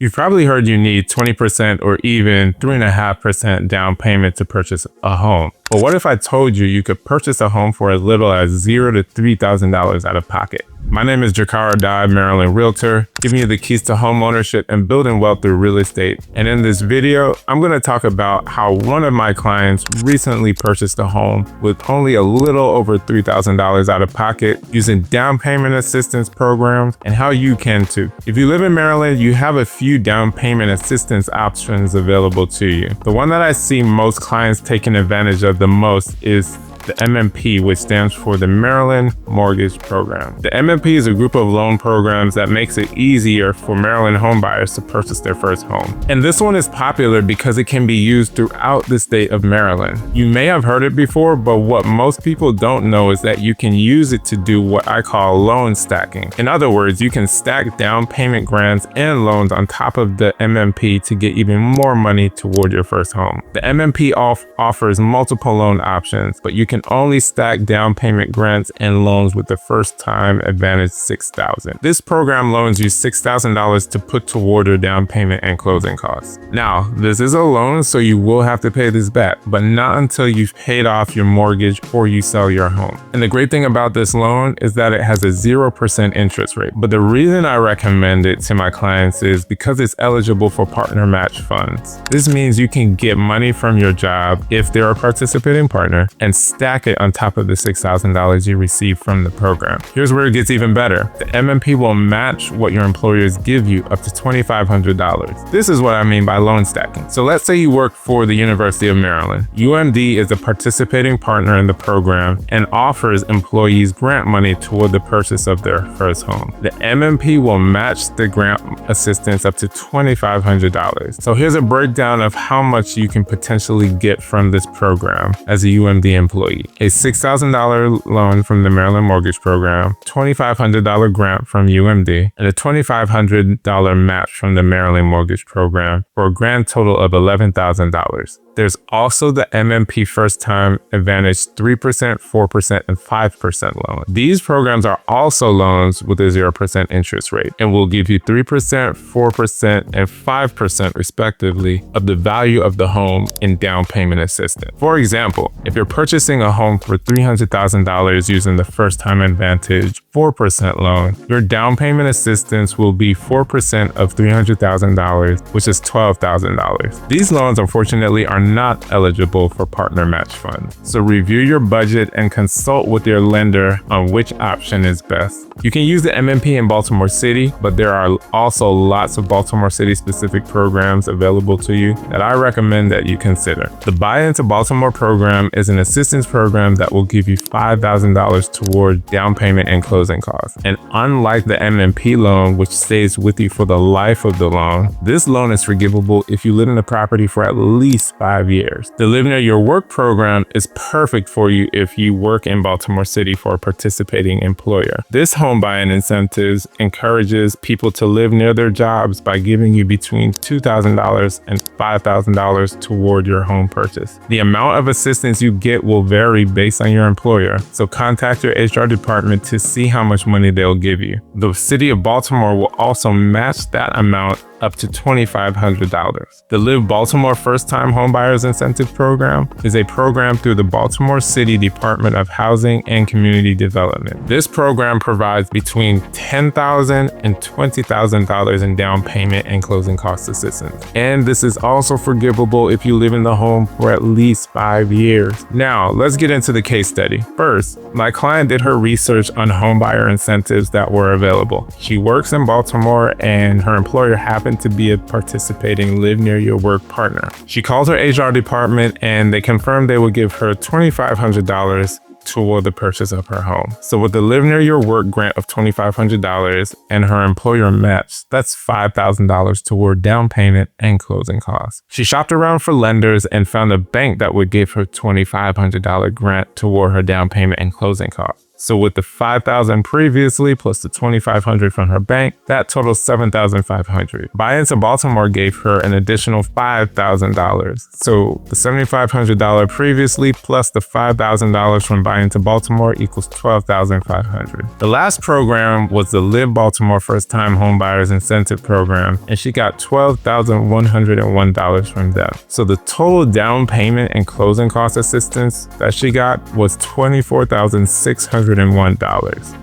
You've probably heard you need 20% or even 3.5% down payment to purchase a home. But what if I told you you could purchase a home for as little as $0 to $3,000 out of pocket? My name is Jocaro Dodd, Maryland realtor, giving you the keys to home ownership and building wealth through real estate. And in this video, I'm going to talk about how one of my clients recently purchased a home with only a little over $3,000 out of pocket using down payment assistance programs, and how you can too. If you live in Maryland, you have a few down payment assistance options available to you. The one that I see most clients taking advantage of the most is the MMP, which stands for the Maryland Mortgage Program. The MMP is a group of loan programs that makes it easier for Maryland homebuyers to purchase their first home. And this one is popular because it can be used throughout the state of Maryland. You may have heard it before, but what most people don't know is that you can use it to do what I call loan stacking. In other words, you can stack down payment grants and loans on top of the MMP to get even more money toward your first home. The MMP offers multiple loan options, but you can only stack down payment grants and loans with the first time advantage $6,000. This program loans you $6,000 to put toward your down payment and closing costs. Now, this is a loan, so you will have to pay this back, but not until you've paid off your mortgage or you sell your home. And the great thing about this loan is that it has a 0% interest rate. But the reason I recommend it to my clients is because it's eligible for partner match funds. This means you can get money from your job if they're a participating partner and stack it on top of the $6,000 you receive from the program. Here's where it gets even better. The MMP will match what your employers give you up to $2,500. This is what I mean by loan stacking. So let's say you work for the University of Maryland. UMD is a participating partner in the program and offers employees grant money toward the purchase of their first home. The MMP will match the grant assistance up to $2,500. So here's a breakdown of how much you can potentially get from this program as a UMD employee. A $6,000 loan from the Maryland Mortgage Program, $2,500 grant from UMD, and a $2,500 match from the Maryland Mortgage Program for a grand total of $11,000. There's also the MMP First Time Advantage 3%, 4%, and 5% loan. These programs are also loans with a 0% interest rate and will give you 3%, 4%, and 5% respectively of the value of the home in down payment assistance. For example, if you're purchasing a home for $300,000 using the First Time Advantage 4% loan, your down payment assistance will be 4% of $300,000, which is $12,000. These loans, unfortunately, are not eligible for partner match funds. So review your budget and consult with your lender on which option is best. You can use the MMP in Baltimore City, but there are also lots of Baltimore City specific programs available to you that I recommend that you consider. The Buy Into Baltimore program is an assistance program that will give you $5,000 toward down payment and closing costs. And unlike the MMP loan, which stays with you for the life of the loan, this loan is forgivable if you live in the property for at least 5 years. The Live Near Your Work program is perfect for you if you work in Baltimore City for a participating employer. This home buying incentives encourages people to live near their jobs by giving you between $2,000 and $5,000 toward your home purchase. The amount of assistance you get will vary based on your employer, so contact your HR department to see how much money they'll give you. The City of Baltimore will also match that amount up to $2,500. The Live Baltimore First Time Homebuyers Incentive Program is a program through the Baltimore City Department of Housing and Community Development. This program provides between $10,000 and $20,000 in down payment and closing cost assistance. And this is also forgivable if you live in the home for at least 5 years. Now, let's get into the case study. First, my client did her research on homebuyer incentives that were available. She works in Baltimore and her employer happened to be a participating Live Near Your Work partner. She called her HR department and they confirmed they would give her $2,500 toward the purchase of her home. So with the Live Near Your Work grant of $2,500 and her employer match, that's $5,000 toward down payment and closing costs. She shopped around for lenders and found a bank that would give her $2,500 grant toward her down payment and closing costs. So with the $5,000 previously plus the $2,500 from her bank, that totals $7,500. Buy Into Baltimore gave her an additional $5,000. So the $7,500 previously plus the $5,000 from Buy Into Baltimore equals $12,500. The last program was the Live Baltimore First Time Homebuyers Incentive Program, and she got $12,101 from them. So the total down payment and closing cost assistance that she got was $24,601.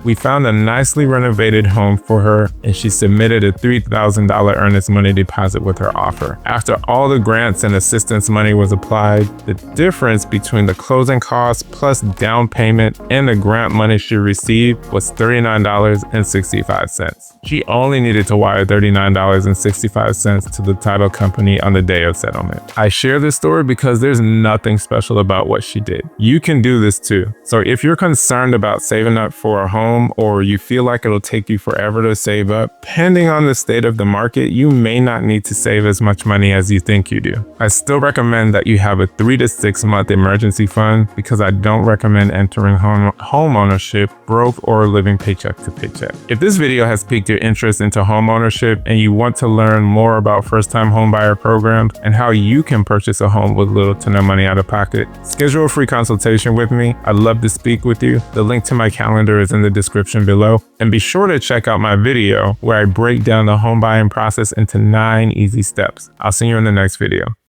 We found a nicely renovated home for her, and she submitted a $3,000 earnest money deposit with her offer. After all the grants and assistance money was applied, the difference between the closing costs plus down payment and the grant money she received was $39.65. She only needed to wire $39.65 to the title company on the day of settlement. I share this story because there's nothing special about what she did. You can do this too. So if you're concerned about saving up for a home, or you feel like it'll take you forever to save up, depending on the state of the market, you may not need to save as much money as you think you do. I still recommend that you have a 3 to 6 month emergency fund, because I don't recommend entering home ownership broke or living paycheck to paycheck. If this video has piqued your interest into home ownership and you want to learn more about first-time homebuyer programs and how you can purchase a home with little to no money out of pocket, schedule a free consultation with me. I'd love to speak with you. The link to my calendar is in the description below. And be sure to check out my video where I break down the home buying process into 9 easy steps. I'll see you in the next video.